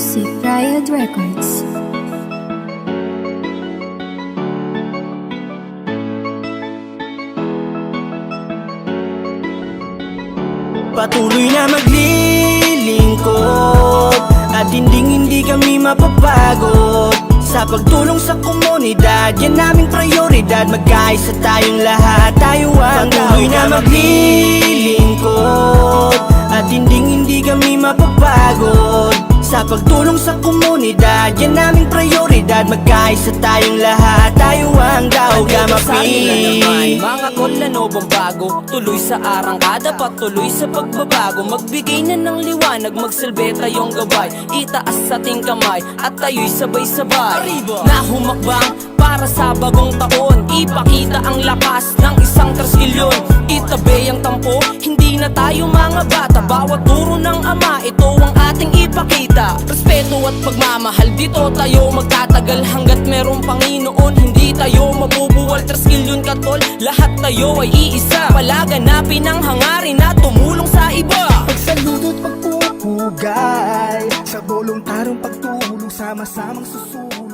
Music Riot Records. Patuloy na maglilingkod at hindi kami mapapagod sa pagtulong sa komunidad. Yan naming prioridad, magkaisa tayong lahat. Tayo ang patuloy na maglilingkod at hindi kami mapapagod sa pagtulong sa komunidad. Yan naming prioridad, magkaisa tayong lahat. Tayo ang Daugamapi. Mga Kolanobang bago, tuloy sa arangkada, patuloy sa pagbabago. Magbigay na ng liwanag, magsilbi tayong gabay. Itaas ating kamay at tayo'y sabay-sabay na humakbang para sa bagong taon. Ipakita ang lakas ng isang trilyon. Itabi ang tampo, hindi na tayo mga bata. Bawat turo ng ama, ito ang ating ipakita. Respeto at pagmamahal, dito tayo magtatagal. Hanggat merong Panginoon, hindi tayo mabubuwal. Trilyon katol, lahat tayo ay iisa. Palaganapin ang hangarin na tumulong sa iba. Pagsaludo't pagpupugay sa voluntarong pagtulong, sama-samang susulong.